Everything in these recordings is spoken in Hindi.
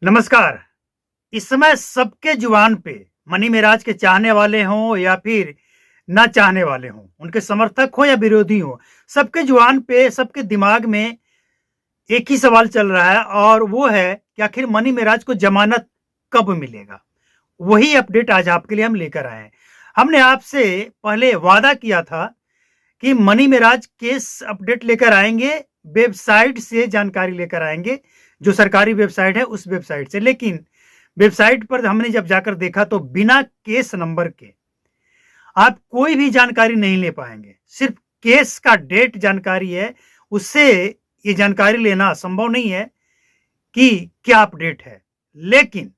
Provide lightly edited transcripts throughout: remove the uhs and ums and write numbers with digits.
नमस्कार। इस समय सबके जुबान पे मनी मेराज के चाहने वाले हों या फिर ना चाहने वाले हों, उनके समर्थक हों या विरोधी हों, सबके जुबान पे, सबके दिमाग में एक ही सवाल चल रहा है और वो है कि आखिर मनी मेराज को जमानत कब मिलेगा? वही अपडेट आज आपके लिए हम लेकर आए हैं। हमने आपसे पहले वादा किया था कि मनी मेराज केस अपडेट लेकर आएँगे, वेबसाइट से जानकारी लेकर आएँगे, जो सरकारी वेबसाइट है उस वेबसाइट से। लेकिन वेबसाइट पर हमने जब जाकर देखा तो बिना केस नंबर के आप कोई भी जानकारी नहीं ले पाएँगे। सिर्फ़ केस का डेट जानकारी है, उससे ये जानकारी लेना संभव नहीं है कि क्या अपडेट है। लेकिन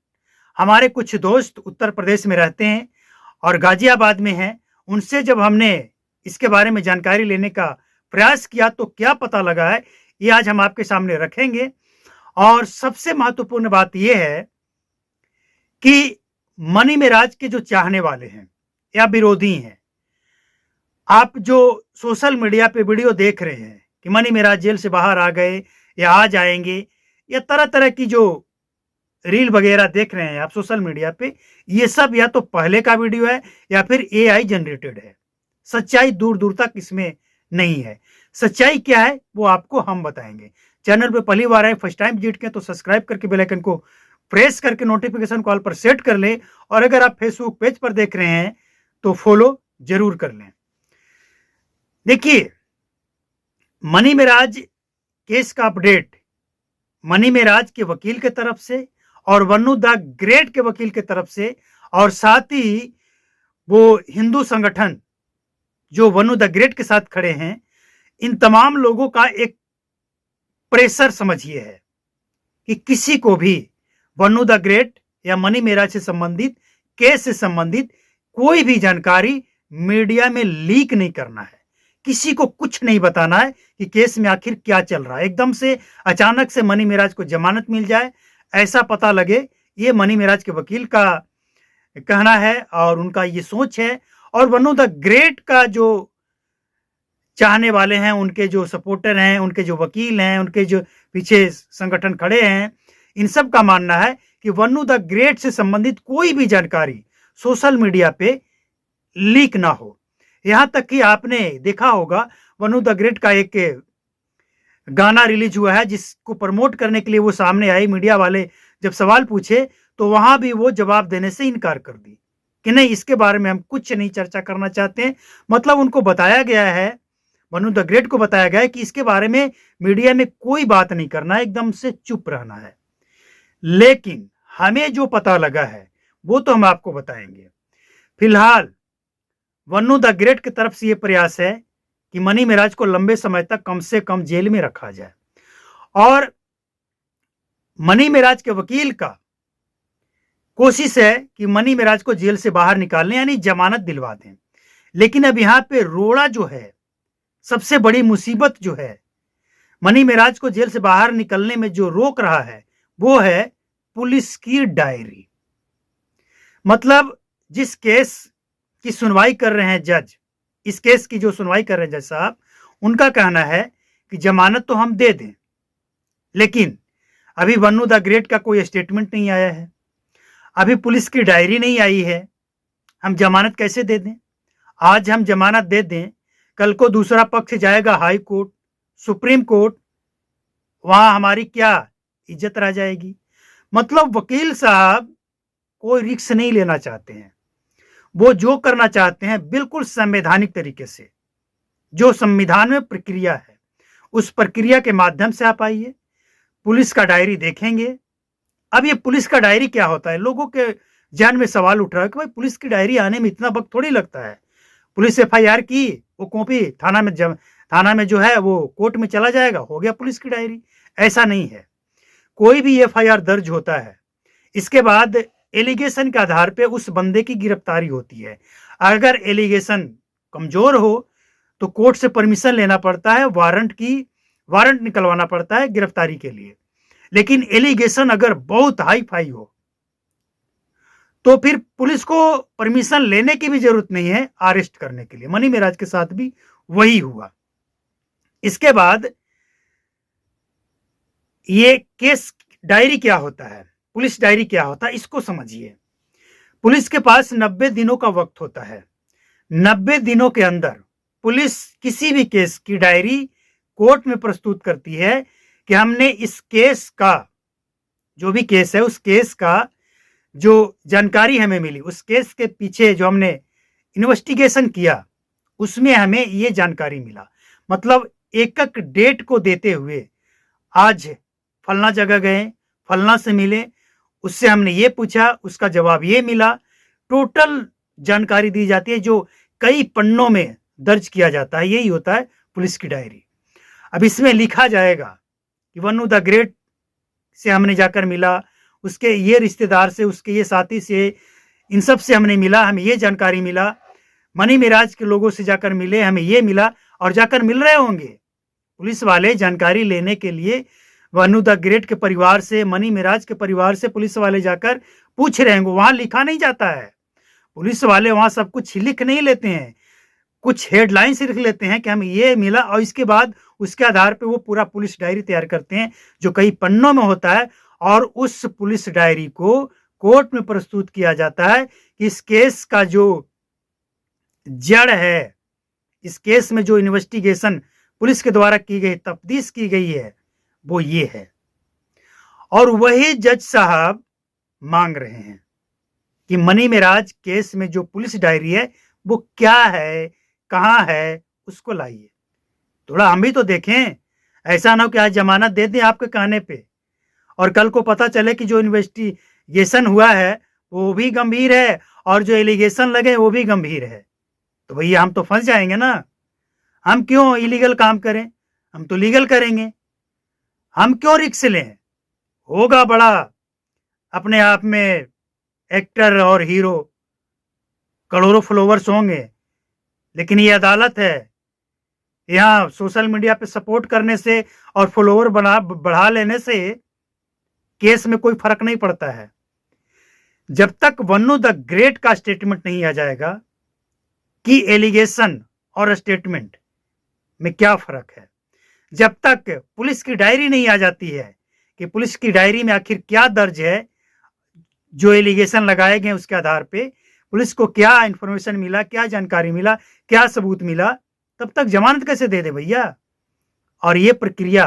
हमारे कुछ दोस्त उत्तर प्रदेश में रहते हैं और गाज़ियाबाद में हैं, उनसे जब हमने इसके बारे में जानकारी लेने का प्रयास किया तो क्या पता लगा है, ये आज हम आपके सामने रखेंगे। और सबसे महत्वपूर्ण बात ये है कि मनी मेराज के जो चाहने वाले हैं या विरोधी हैं, आप जो सोशल मीडिया पे वीडियो देख रहे हैं कि मनी मेराज जेल से बाहर आ गए या आ जाएँगे या तरह-तरह की जो रील वगैरह देख रहे हैं आप सोशल मीडिया पे, ये सब या तो पहले का वीडियो है या फिर एआई जनरेटेड है। सच्चाई दूर-दूर तक इसमें नहीं है। सच्चाई क्या है, वो आपको हम बताएँगे। चैनल पे पहली बार आए, फर्स्ट टाइम विज़िट किए तो सब्सक्राइब करके बेल आइकन को प्रेस करके नोटिफ़िकेशन को ऑल पर सेट कर लें और अगर आप फेसबुक पेज पर देख रहे हैं, तो फ़ॉलो ज़रूर कर लें। देखिए, मनी मेराज केस का अपडेट मनी मेराज के वकील के तरफ से और वन्नू द ग्रेट के वकील के तरफ से और साथ ही वो हिंदू संगठन जो वन्नू द ग्रेट के साथ खड़े हैं, इन तमाम लोगों का एक प्रेशर समझिए है कि किसी को भी वन्नू द ग्रेट या मनी मेराज से संबंधित, केस से संबंधित कोई भी जानकारी मीडिया में लीक नहीं करना है। किसी को कुछ नहीं बताना है कि केस में आखिर क्या चल रहा है। एकदम से अचानक से मनी मेराज को जमानत मिल जाए, ऐसा पता लगे, ये मनी मेराज के वकील का कहना है और उनका ये सोच है। और वन्नू द ग्रेट का जो चाहने वाले हैं, उनके जो सपोर्टर हैं, उनके जो वकील हैं, उनके जो पीछे संगठन खड़े हैं, इन सब का मानना है कि वन्नू द ग्रेट से संबंधित कोई भी जानकारी सोशल मीडिया पे लीक ना हो। यहाँ तक कि आपने देखा होगा वन्नू द ग्रेट का एक गाना रिलीज हुआ है जिसको प्रमोट करने के लिए वो सामने आई, मीडिया वाले जब सवाल पूछे तो वहां भी वो जवाब देने से इनकार कर दी कि नहीं, इसके बारे में हम कुछ नहीं चर्चा करना चाहते हैं। मतलब उनको बताया गया है, वन्नू द ग्रेट को बताया गया है कि इसके बारे में मीडिया में कोई बात नहीं करना है, एकदम से चुप रहना है। लेकिन हमें जो पता लगा है वो तो हम आपको बताएंगे। फिलहाल वन्नू द ग्रेट की तरफ से ये प्रयास है कि मनी मेराज को लंबे समय तक कम से कम जेल में रखा जाए और मनी मेराज के वकील का कोशिश है कि मनी मेराज को जेल से बाहर निकालने यानी जमानत दिलवा दें। लेकिन अब यहाँ पे रोड़ा जो है, सबसे बड़ी मुसीबत जो है, मनी मेराज को जेल से बाहर निकलने में जो रोक रहा है वो है पुलिस की डायरी। मतलब जिस केस की सुनवाई कर रहे हैं जज, इस केस की जो सुनवाई कर रहे हैं जज साहब, उनका कहना है कि जमानत तो हम दे दें, लेकिन अभी वन्नू द ग्रेट का कोई स्टेटमेंट नहीं आया है, अभी पुलिस की डायरी नहीं आई है, हम जमानत कैसे दे दें? आज हम जमानत दे दें, कल को दूसरा पक्ष जाएगा हाई कोर्ट, सुप्रीम कोर्ट, वहां हमारी क्या इज्जत रह जाएगी? मतलब वकील साहब कोई रिस्क नहीं लेना चाहते हैं। वो जो करना चाहते हैं बिल्कुल संवैधानिक तरीके से, जो संविधान में प्रक्रिया है, उस प्रक्रिया के माध्यम से आप आइए, पुलिस का डायरी देखेंगे। अब ये पुलिस का डायरी क्या होता है? लोगों के जहन में सवाल उठ रहा है कि भाई पुलिस की डायरी आने में इतना वक्त थोड़ी लगता है। पुलिस एफआईआर की, वो कॉपी थाना में जो है वो कोर्ट में चला जाएगा, हो गया पुलिस की डायरी। ऐसा नहीं है। कोई भी एफआईआर दर्ज होता है, इसके बाद एलिगेशन के आधार पे उस बंदे की गिरफ्तारी होती है। अगर एलिगेशन कमजोर हो तो कोर्ट से परमिशन लेना पड़ता है, वारंट निकलवाना पड़ता है गिरफ्तारी के लिए। लेकिन एलिगेशन अगर बहुत हाई फाई हो तो फिर पुलिस को परमिशन लेने की भी जरूरत नहीं है अरेस्ट करने के लिए। मनी मेराज के साथ भी वही हुआ। इसके बाद ये केस डायरी क्या होता है? पुलिस डायरी क्या होता है इसको समझिए। पुलिस के पास 90 दिनों का वक्त होता है। 90 दिनों के अंदर पुलिस किसी भी केस की डायरी कोर्ट में प्रस्तुत करती है कि हमने इस केस का, जो भी केस है उस केस का जो जानकारी हमें मिली, उस केस के पीछे जो हमने इन्वेस्टिगेशन किया उसमें हमें ये जानकारी मिला। मतलब एक एक डेट को देते हुए, आज फलना जगह गए, फलना से मिले, उससे हमने ये पूछा, उसका जवाब ये मिला। टोटल जानकारी दी जाती है जो कई पन्नों में दर्ज किया जाता है। यही होता है पुलिस की डायरी। अब इसमें लिखा जाएगा कि वनु द ग्रेट से हमने जाकर मिला, उसके ये रिश्तेदार से, उसके ये साथी से, इन सब से हमने मिला, हमें ये जानकारी मिला। मनी मिराज के लोगों से जाकर मिले, हमें ये मिला, और जाकर मिल रहे होंगे पुलिस वाले जानकारी लेने के लिए। वनु द ग्रेट के परिवार से, मनी मिराज के परिवार से पुलिस वाले जाकर पूछ रहे होंगे। वहां लिखा नहीं जाता है, पुलिस वाले वहां सब कुछ लिख नहीं लेते हैं, कुछ हेडलाइन से लिख लेते हैं कि हमें ये मिला, और इसके बाद उसके आधार पे वो पूरा पुलिस डायरी तैयार करते हैं जो कई पन्नों में होता है। और उस पुलिस डायरी को कोर्ट में प्रस्तुत किया जाता है कि इस केस का जो जड़ है, इस केस में जो इन्वेस्टिगेशन पुलिस के द्वारा की गई, तफ्तीश की गई है, वो ये है। और वही जज साहब मांग रहे हैं कि मनी मिराज केस में जो पुलिस डायरी है वो क्या है, कहां है, उसको लाइए। थोड़ा हम भी तो देखें, ऐसा ना हो कि आज जमानत दे दें आपके कहने पे और कल को पता चले कि जो इन्वेस्टिगेशन हुआ है वो भी गंभीर है और जो एलिगेशन लगे वो भी गंभीर है। तो भैया हम तो फंस जाएंगे ना। हम क्यों इलीगल काम करें, हम तो लीगल करेंगे। हम क्यों रिस्क लें। होगा बड़ा अपने आप में एक्टर और हीरो, करोड़ों फॉलोवर्स होंगे, लेकिन ये अदालत है। यहाँ सोशल मीडिया पे सपोर्ट करने से और फॉलोवर बढ़ा लेने से केस में कोई फर्क नहीं पड़ता है। जब तक वनु द ग्रेट का स्टेटमेंट नहीं आ जाएगा कि एलिगेशन और स्टेटमेंट में क्या फर्क है, जब तक पुलिस की डायरी नहीं आ जाती है कि पुलिस की डायरी में आखिर क्या दर्ज है, जो एलिगेशन लगाए गए उसके आधार पे पुलिस को क्या इंफॉर्मेशन मिला, क्या जानकारी मिला, क्या सबूत मिला, तब तक जमानत कैसे दे दे भैया। और ये प्रक्रिया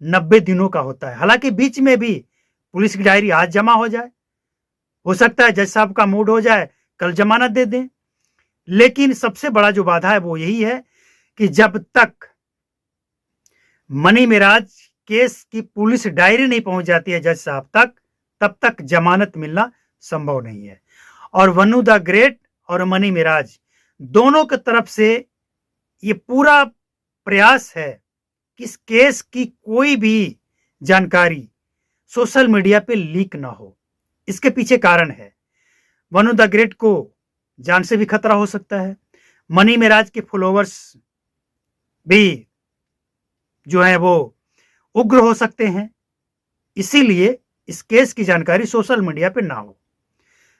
90 दिनों का होता है। हालांकि बीच में भी पुलिस की डायरी आज जमा हो जाए, हो सकता है जज साहब का मूड हो जाए, कल जमानत दे दें। लेकिन सबसे बड़ा जो बाधा है वो यही है कि जब तक मनी मिराज केस की पुलिस डायरी नहीं पहुंच जाती है जज साहब तक, तब तक जमानत मिलना संभव नहीं है। और वनु द ग्रेट और मनी मिराज दोनों की तरफ से ये पूरा प्रयास है कि इस केस की कोई भी जानकारी सोशल मीडिया पे लीक ना हो। इसके पीछे कारण है, वनु द ग्रेट को जान से भी खतरा हो सकता है, मनी मिराज के फॉलोवर्स भी जो है वो उग्र हो सकते हैं, इसीलिए इस केस की जानकारी सोशल मीडिया पे ना हो।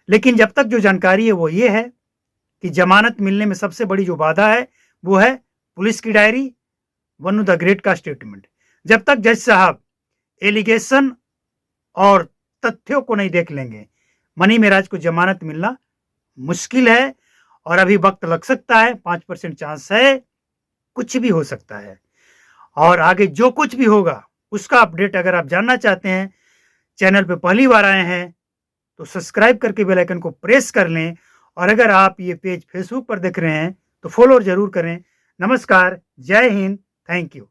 लेकिन जब तक जो जानकारी है वो ये है कि जमानत मिलने में सबसे बड़ी जो बाधा है वो है पुलिस की डायरी, वनु द ग्रेट का स्टेटमेंट। जब तक जज साहब एलिगेशन और तथ्यों को नहीं देख लेंगे, मनी मिराज को जमानत मिलना मुश्किल है। और अभी वक्त लग सकता है, 5% चांस है, कुछ भी हो सकता है। और आगे जो कुछ भी होगा उसका अपडेट अगर आप जानना चाहते हैं, चैनल पे पहली बार आए हैं तो सब्सक्राइब करके बेल आइकन को प्रेस कर लें। और अगर आप ये पेज फेसबुक पर देख रहे हैं तो फॉलो जरूर करें। नमस्कार, जय हिंद, थैंक यू।